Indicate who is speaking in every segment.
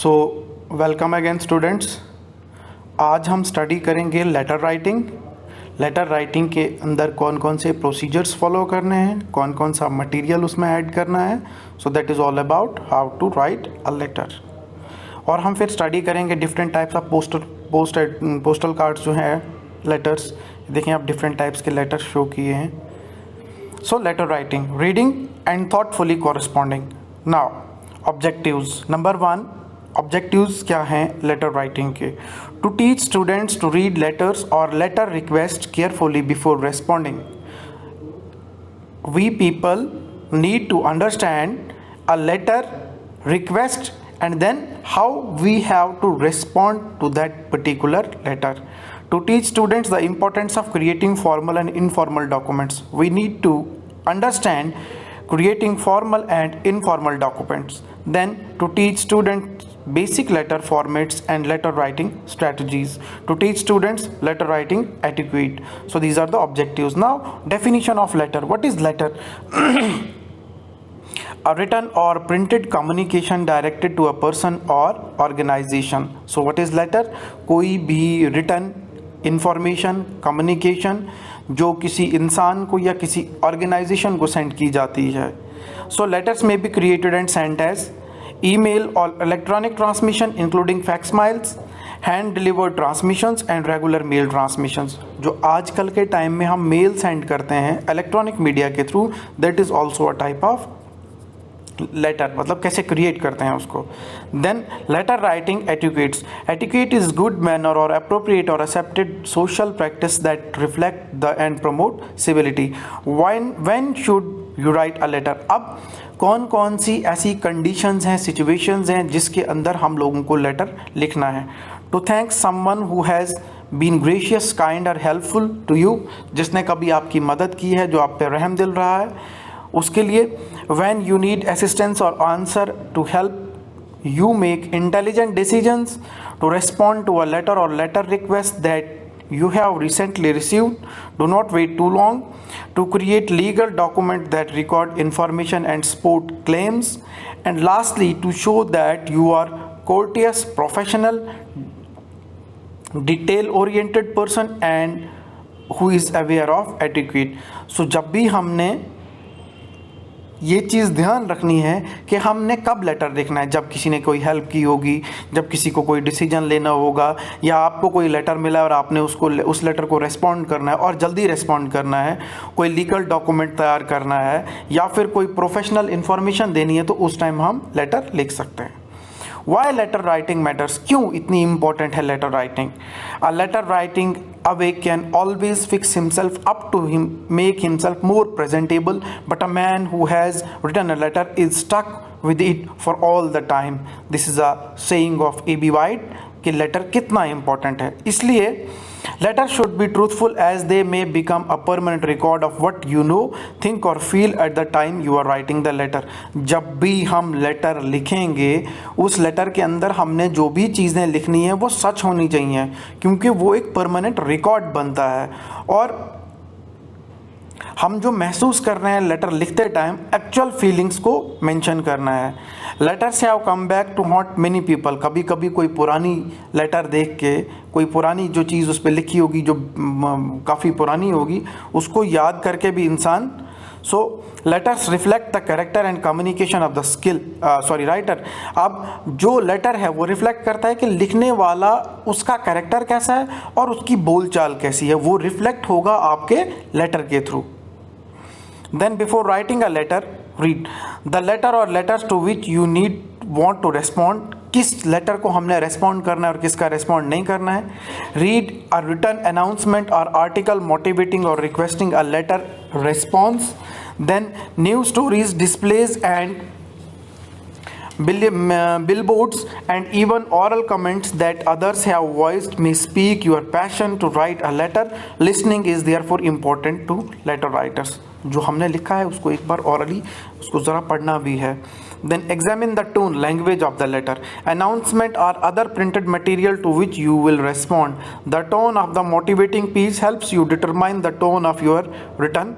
Speaker 1: So welcome again students. आज हम study करेंगे लेटर राइटिंग। लेटर राइटिंग के अंदर कौन कौन से प्रोसीजर्स फॉलो करने हैं, कौन कौन सा मटेरियल उसमें ऐड करना है। So that is all about how to write a letter. और हम फिर स्टडी करेंगे different types of postal cards जो हैं लेटर्स। देखें आप डिफरेंट टाइप्स के लेटर्स शो किए हैं। So letter writing, reading and thoughtfully corresponding. Now objectives. Number 1, objectives क्या हैं लेटर राइटिंग के? To teach students to read letters और letter request carefully before responding. We people need to understand a letter request and then how we have to respond to that particular letter. To teach students the importance of creating formal and informal documents, we need to understand creating formal and informal documents. Then to teach students basic letter formats and letter writing strategies. To teach students letter writing etiquette. So these are the objectives. Now definition of letter. What is letter? A written or printed communication directed to a person or organization. So what is letter? कोई भी written information, communication जो किसी इंसान को या किसी organization को send की जाती है. So letters may be created and sent as email or electronic transmission including fax mails, hand delivered transmissions and regular mail transmissions. जो आजकल के टाइम में हम मेल सेंड करते हैं इलेक्ट्रॉनिक मीडिया के through, that is also a type of letter, मतलब कैसे क्रिएट करते हैं उसको। Then letter writing etiquettes. Etiquette is good manner और अप्रोप्रिएट और accepted social practice that reflect the and promote civility. When should you write a letter? अब कौन कौन सी ऐसी कंडीशंस हैं, सिचुएशंस हैं जिसके अंदर हम लोगों को लेटर लिखना है? To thank someone who has been gracious, kind और हेल्पफुल टू यू, जिसने कभी आपकी मदद की है, जो आप पे रहम दिल रहा है, उसके लिए। व्हेन यू नीड असिस्टेंस और answer to help you make intelligent decisions, to respond to a letter और letter request that you have recently received, do not wait too long, to create legal document that record information and support claims, and lastly to show that you are courteous, professional, detail oriented person and who is aware of etiquette. So जब भी हमने ये चीज़ ध्यान रखनी है कि हमने कब लेटर लिखना है, जब किसी ने कोई हेल्प की होगी, जब किसी को कोई डिसीजन लेना होगा, या आपको कोई लेटर मिला और आपने उस लेटर को रेस्पॉन्ड करना है और जल्दी रेस्पॉन्ड करना है, कोई लीगल डॉक्यूमेंट तैयार करना है, या फिर कोई प्रोफेशनल इन्फॉर्मेशन देनी है, तो उस टाइम हम लेटर लिख सकते हैं। Why letter writing matters? क्यों इतनी इंपॉर्टेंट है letter writing? A letter writing away can always fix himself up to him, make himself more presentable, but a man who has written a letter is stuck with it for all the time. This is a saying of A.B. White कि letter कितना important है। इसलिए letter should be truthful as they may become a permanent record of what you know, think और feel at the time you are writing the letter. जब भी हम letter लिखेंगे, उस लेटर के अंदर हमने जो भी चीज़ें लिखनी है वो सच होनी चाहिए, क्योंकि वो एक परमानेंट रिकॉर्ड बनता है। और हम जो महसूस कर रहे हैं लेटर लिखते टाइम, एक्चुअल फीलिंग्स को मेंशन करना है। Letters have come back to haunt many people. कभी कभी कोई पुरानी लेटर देख के, कोई पुरानी जो चीज़ उस पर लिखी होगी जो काफ़ी पुरानी होगी, उसको याद करके भी इंसान। So letters reflect the character and communication of the writer. अब जो लेटर है वो रिफ्लेक्ट करता है कि लिखने वाला उसका कैरेक्टर कैसा है और उसकी बोलचाल कैसी है, वो रिफ्लेक्ट होगा आपके लेटर के through. Then before writing a letter, read the letter or letters to which you want to respond. किस लेटर को हमने रेस्पॉन्ड करना है और किसका रेस्पॉन्ड नहीं करना है। रीड अ रिटन अनाउंसमेंट और आर्टिकल मोटिवेटिंग और requesting a letter response. Then news stories, displays and billboards and even oral comments that others have voiced may speak your passion to write a letter. Listening is therefore important to letter writers. जो हमने लिखा है उसको एक बार orally उसको ज़रा पढ़ना भी है। Then examine the tone, language of the letter, announcement or other printed material to which you will respond. The tone of the motivating piece helps you determine the tone of your written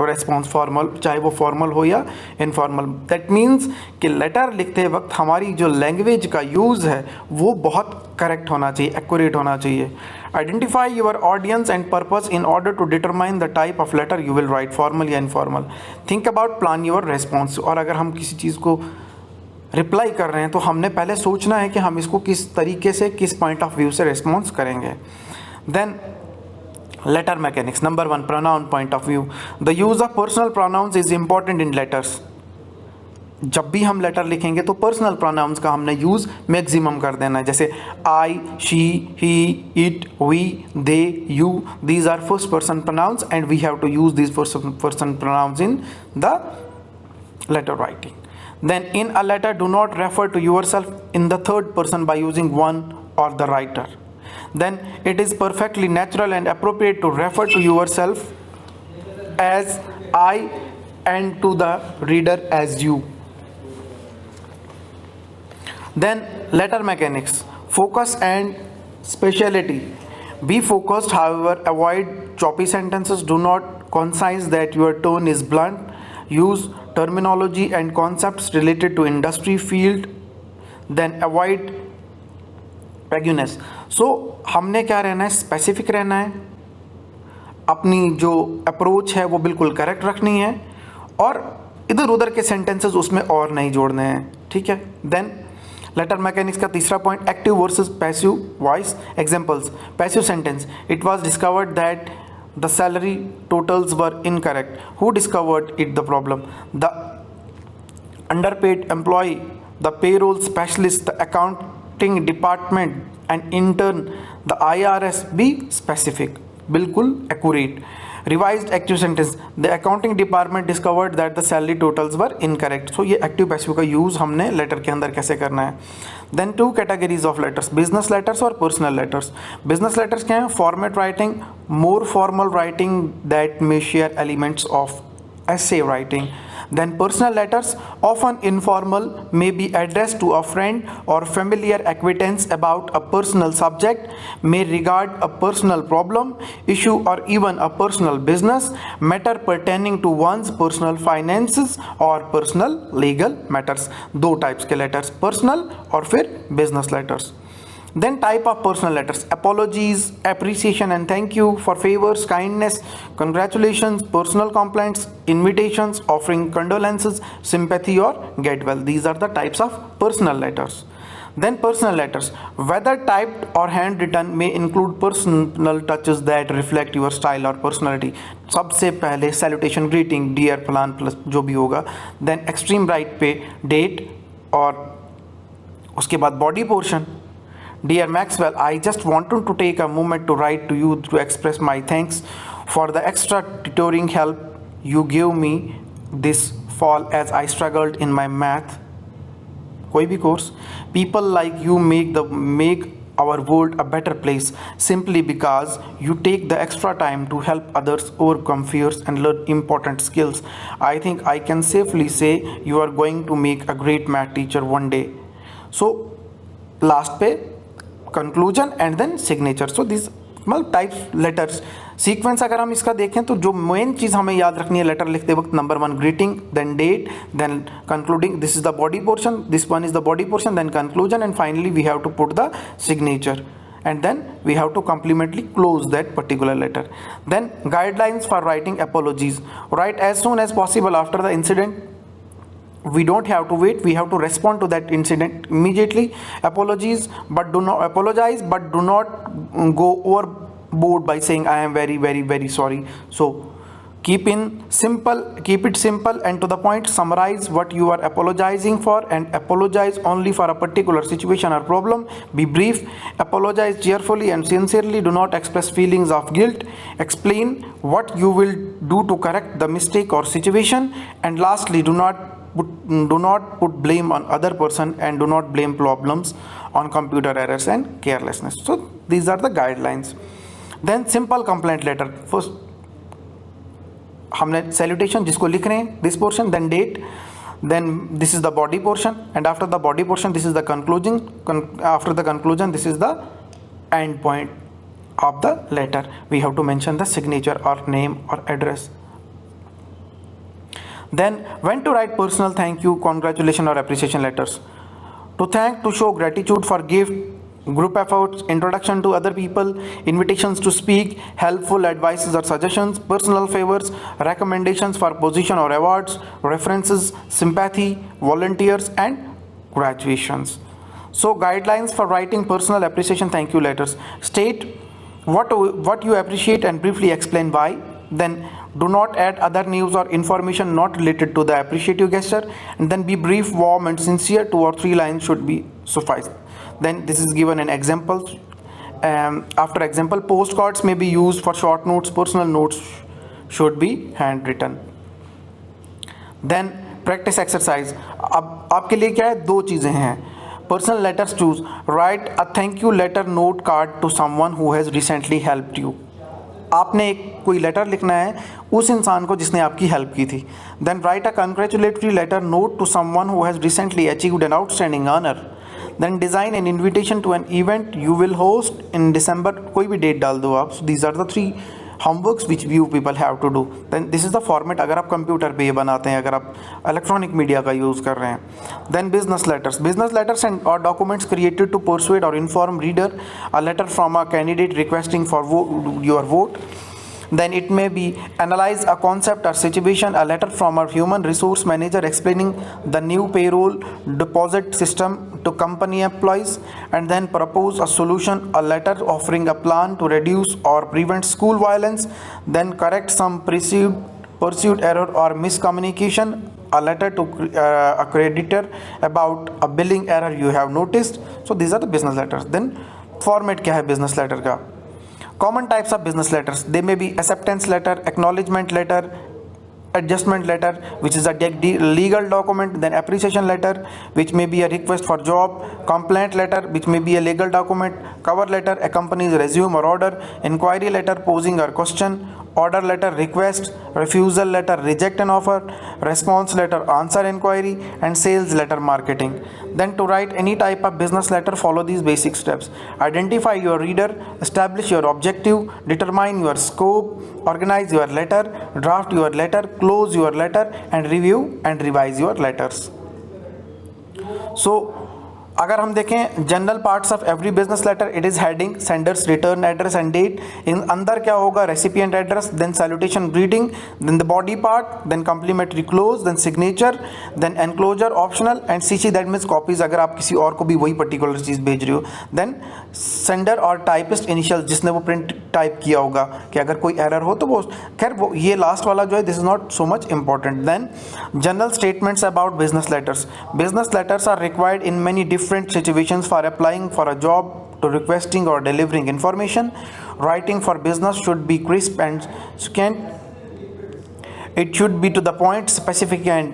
Speaker 1: response formal, चाहे वो formal हो या informal. That means कि letter लिखते वक्त हमारी जो language का यूज़ है वो बहुत करेक्ट होना चाहिए, एक्यूरेट होना चाहिए। Identify your audience and purpose in order to determine the type of letter you will write, formal या informal. Think about, plan your response. और अगर हम किसी चीज़ को रिप्लाई कर रहे हैं तो हमने पहले सोचना है कि हम इसको किस तरीके से, किस पॉइंट ऑफ व्यू से रिस्पॉन्स करेंगे। देन letter mechanics. Number 1, pronoun point of view. The use of personal pronouns is important in letters. जब भी हम लेटर लिखेंगे तो पर्सनल प्रोनाउंस का हमने यूज़ मैक्सिमम कर देना है, जैसे I, she, he, it, we, they, you, these are first person pronouns and we have to use these first person pronouns in the letter writing. Then in a letter, do not refer to yourself in the third person by using one or the writer. Then it is perfectly natural and appropriate to refer to yourself as I and to the reader as you. Then letter mechanics, focus and speciality. Be focused, however, avoid choppy sentences. Do not concise that your tone is blunt. Use terminology and concepts related to industry field. Then avoid vagueness. So हमने क्या रहना है, specific रहना है, अपनी जो approach है वो बिल्कुल करेक्ट रखनी है और इधर उधर के सेंटेंसेस उसमें और नहीं जोड़ने हैं, ठीक है। देन लेटर मैकेनिक्स का तीसरा पॉइंट, active versus passive voice. Examples, passive sentence, it was discovered that the salary totals were incorrect, who discovered it the problem, the underpaid employ, the payroll specialist, the accounting department and intern, the IRS. Be specific, बिल्कुल accurate. Revised active sentence, the accounting department discovered that the salary totals were incorrect. So ये active passive का use हमने letter के अंदर कैसे करना है। Then 2 categories of letters, business letters और personal letters. Business letters क्या हैं? Format writing, more formal writing that may share elements of essay writing. Then personal letters, often informal, may be addressed to a friend or familiar acquaintance about a personal subject, may regard a personal problem, issue or even a personal business matter pertaining to one's personal finances or personal legal matters. 2 types के letters, personal और फिर business letters. Then type of personal letters, apologies, appreciation and thank you for favors, kindness, congratulations, personal complaints, invitations, offering condolences, sympathy or get well. These are the types of personal letters. Then personal letters, whether typed or handwritten, may include personal touches that reflect your style or personality. सबसे पहले salutation, greeting, dear, plan plus जो भी होगा. Then extreme right पे date और उसके बाद body portion. Dear Maxwell, I just wanted to take a moment to write to you to express my thanks for the extra tutoring help you gave me this fall as I struggled in my math. कोई भी course. People like you make our world a better place simply because you take the extra time to help others overcome fears and learn important skills. I think I can safely say you are going to make a great math teacher one day. So last पे conclusion and then signature. So this मतलब types letters sequence अगर हम इसका देखें तो जो main चीज़ हमें याद रखनी है लेटर लिखते वक्त, number 1 greeting, then date, then concluding, this is the body portion, this one is the body portion, then conclusion and finally we have to put the signature and then we have to complementally close that particular letter. Then guidelines for writing apologies, write as soon as possible after the incident. We don't have to wait, we have to respond to that incident immediately. Apologies but do not apologize, but do not go overboard by saying I am very very very sorry. So keep it simple and to the point. Summarize what you are apologizing for and apologize only for a particular situation or problem. Be brief, apologize cheerfully and sincerely. Do not express feelings of guilt. Explain what you will do to correct the mistake or situation. And lastly, do not put blame on other person and do not blame problems on computer errors and carelessness. So these are the guidelines. Then simple complaint letter. First हमने salutation जिसको लिख रहे हैं, this portion, then date, then this is the body portion, and after the body portion this is the conclusion. After the conclusion this is the end point of the letter. We have to mention the signature or name or address. Then when to write personal thank you, congratulation or appreciation letters. To thank, to show gratitude for gift, group efforts, introduction to other people, invitations to speak, helpful advices or suggestions, personal favors, recommendations for position or awards, references, sympathy, volunteers and graduations. So guidelines for writing personal appreciation thank you letters. State what you appreciate and briefly explain why. Then do not add other news or information not related to the appreciative gesture, and then be brief, warm and sincere. 2 or 3 lines should be suffice. Then this is given an example. After example, postcards may be used for short notes. Personal notes should be handwritten. Then practice exercise. अब आपके लिए क्या है, 2 चीज़ें हैं. Personal letters choose. Write a thank you letter note card to someone who has recently helped you. आपने एक कोई लेटर लिखना है उस इंसान को जिसने आपकी हेल्प की थी. Then write a congratulatory letter note to someone who has recently achieved an outstanding honor. Then design an invitation to an event you will host in December. कोई भी डेट डाल दो आप. So these are the 3 homeworks which you people have to do. Then this is the format अगर आप computer पे ये बनाते हैं, अगर आप इलेक्ट्रॉनिक मीडिया का यूज़ कर रहे हैं. Then business letters and or documents created to persuade or inform reader. A letter from a candidate requesting for your vote. Then it may be analyze a concept or situation, a letter from a human resource manager explaining the new payroll deposit system to company employees, and then propose a solution, a letter offering a plan to reduce or prevent school violence, then correct some perceived error or miscommunication, a letter to a creditor about a billing error you have noticed. So these are the business letters. Then format क्या है business letter का. Common types of business letters. They may be acceptance letter, acknowledgement letter, adjustment letter, which is a legal document. Then appreciation letter, which may be a request for job. Complaint letter, which may be a legal document. Cover letter accompanies resume or order. Inquiry letter posing a question. Order letter request. Refusal letter reject an offer. Response letter answer inquiry. And sales letter marketing. Then to write any type of business letter, follow these basic steps. Identify your reader, establish your objective, determine your scope, organize your letter, draft your letter, close your letter, and review and revise your letters. So अगर हम देखें general parts of every business letter, it is heading, sender's return address and date. इन अंदर क्या होगा, recipient address, then salutation greeting, then the body part, then complimentary close, then signature, then enclosure optional and CC, that means copies अगर आप किसी और को भी वही पर्टिकुलर चीज़ भेज रहे हो. देन सेंडर और टाइपिस्ट इनिशियल जिसने वो प्रिंट टाइप किया होगा कि अगर कोई एरर हो तो वो खैर वो ये लास्ट वाला जो है this is not so much important. Then general statements about business letters. Business letters are required in many different situations for applying for a job to requesting or delivering information. Writing for business should be crisp and succinct. It should be to the point, specific and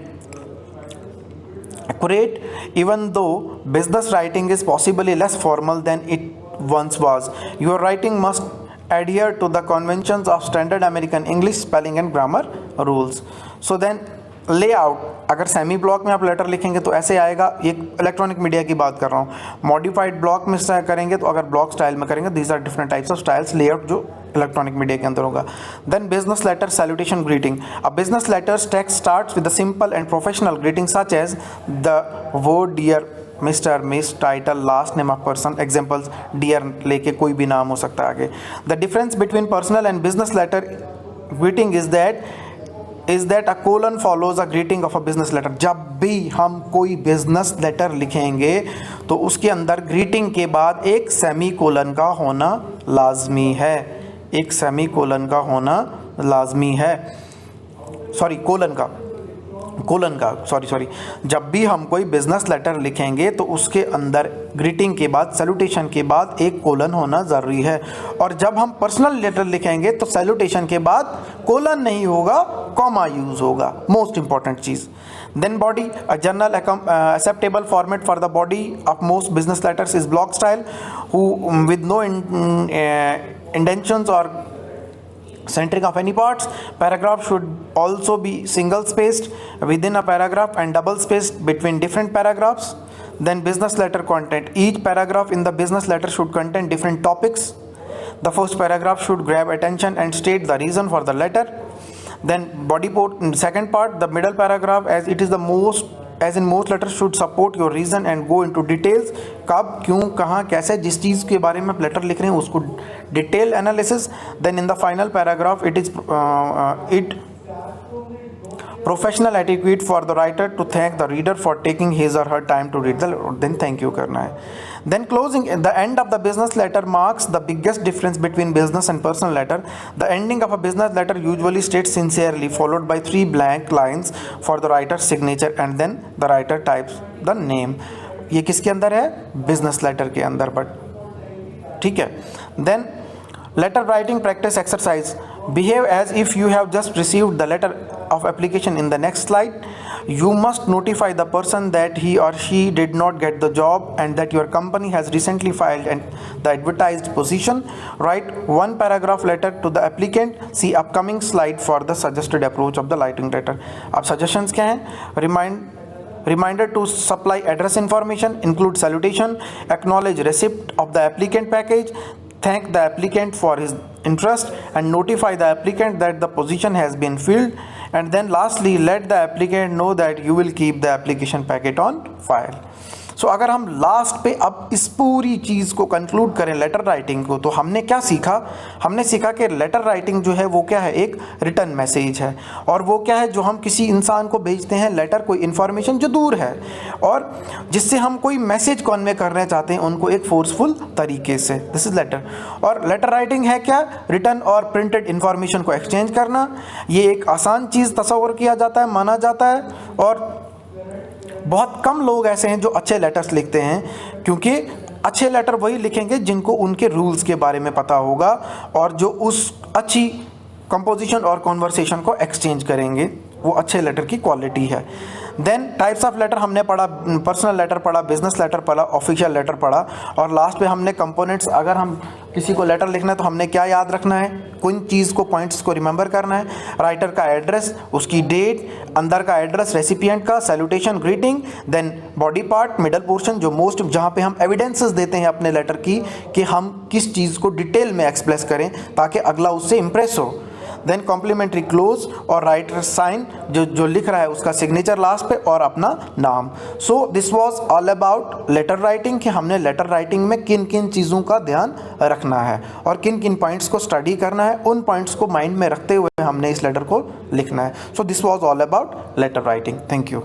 Speaker 1: accurate. Even though business writing is possibly less formal than it once was, your writing must adhere to the conventions of standard American English spelling and grammar rules. So then layout, अगर semi block में आप letter लिखेंगे तो ऐसे आएगा. ये electronic media की बात कर रहा हूँ. मॉडिफाइड ब्लॉक में करेंगे तो अगर ब्लॉक स्टाइल में करेंगे, these are different types of styles. Layout जो इलेक्ट्रॉनिक मीडिया के अंदर होगा. Then business letter salutation greeting. A business letters text starts with a simple and professional greeting such as the word dear, mister, miss, title, last name of person. Examples dear लेके कोई भी नाम हो सकता है आगे. The difference between personal and business letter greeting is that a colon follows a greeting of a business letter. जब भी हम कोई बिजनेस लेटर लिखेंगे तो उसके अंदर ग्रीटिंग के बाद एक सेमी कोलन का होना लाजमी है. एक सेमी कोलन का होना लाजमी है. कोलन का सॉरी. जब भी हम कोई बिजनेस लेटर लिखेंगे तो उसके अंदर ग्रीटिंग के बाद, सैल्यूटेशन के बाद एक कोलन होना ज़रूरी है. और जब हम पर्सनल लेटर लिखेंगे तो सैल्यूटेशन के बाद कोलन नहीं होगा, कॉमा यूज़ होगा. Most important cheese. Then body, a general acceptable format for the body of most business letters is block style, with no indentions or centering of any parts. Paragraph should also be single spaced within a paragraph and double spaced between different paragraphs. Then business letter content. Each paragraph in the business letter should contain different topics. The first paragraph should grab attention and state the reason for the letter. Then body second part, the middle paragraph, as it is the most, as in most letters should support your reason and go into details. कब, क्यों, कहाँ, कैसे, जिस चीज़ के बारे में आप letter लिख रहे हैं उसको detail analysis. Then in the final paragraph it is professional etiquette for the writer to thank the reader for taking his और her time to read the, then thank you करना है. Then closing, the end of the business letter marks the biggest difference between business and personal letter. The ending of a business letter usually states sincerely, followed by 3 blank lines for the writer's signature, and then the writer types the name. ये किसके अंदर है? business letter के अंदर, but ठीक है. Then letter writing practice exercise. Behave as if you have just received the letter of application in the next slide. You must notify the person that he or she did not get the job and that your company has recently filed the advertised position. Write 1 paragraph letter to the applicant. See upcoming slide for the suggested approach of the writing letter. अब suggestions क्या हैं? Reminder to supply address information, include salutation, acknowledge receipt of the applicant package, thank the applicant for his interest, and notify the applicant that the position has been filled. And then lastly, let the applicant know that you will keep the application packet on file. सो अगर हम last पे अब इस पूरी चीज़ को conclude करें letter writing को, तो हमने क्या सीखा? हमने सीखा कि लेटर राइटिंग जो है वो क्या है? एक रिटन मैसेज है. और वो क्या है? जो हम किसी इंसान को भेजते हैं लेटर, कोई इन्फॉर्मेशन जो दूर है और जिससे हम कोई मैसेज कन्वे करना चाहते हैं उनको एक फोर्सफुल तरीके से. This is letter. और लेटर राइटिंग है क्या? रिटन और प्रिंटेड इन्फॉर्मेशन को एक्सचेंज करना. ये एक आसान चीज़ तस्वर किया जाता है, माना जाता है, और बहुत कम लोग ऐसे हैं जो अच्छे लेटर्स लिखते हैं, क्योंकि अच्छे लेटर वही लिखेंगे जिनको उनके रूल्स के बारे में पता होगा और जो उस अच्छी कंपोजिशन और कॉन्वर्सेशन को एक्सचेंज करेंगे. वो अच्छे लेटर की क्वालिटी है. देन टाइप्स ऑफ लेटर हमने पढ़ा, पर्सनल लेटर पढ़ा, बिजनेस लेटर पढ़ा, ऑफिशियल लेटर पढ़ा, और लास्ट पे हमने कंपोनेंट्स. अगर हम किसी को लेटर लिखना है तो हमने क्या याद रखना है? किन चीज़ को, पॉइंट्स को रिमेंबर करना है? राइटर का एड्रेस, उसकी डेट, अंदर का एड्रेस, रेसिपिएंट का, salutation, greeting, then body part, middle portion जो मोस्ट, जहाँ पे हम एविडेंसेस देते हैं अपने लेटर की कि हम किस चीज़ को डिटेल में एक्सप्रेस करें ताकि अगला उससे इम्प्रेस हो. देन कॉम्प्लीमेंट्री क्लोज और राइटर साइन, जो लिख रहा है उसका सिग्नेचर लास्ट पे और अपना नाम. So this was all about letter writing, कि हमने लेटर राइटिंग में किन किन चीज़ों का ध्यान रखना है और किन किन पॉइंट्स को स्टडी करना है. उन पॉइंट्स को माइंड में रखते हुए हमने इस लेटर को लिखना है. So this was all about letter writing. Thank you.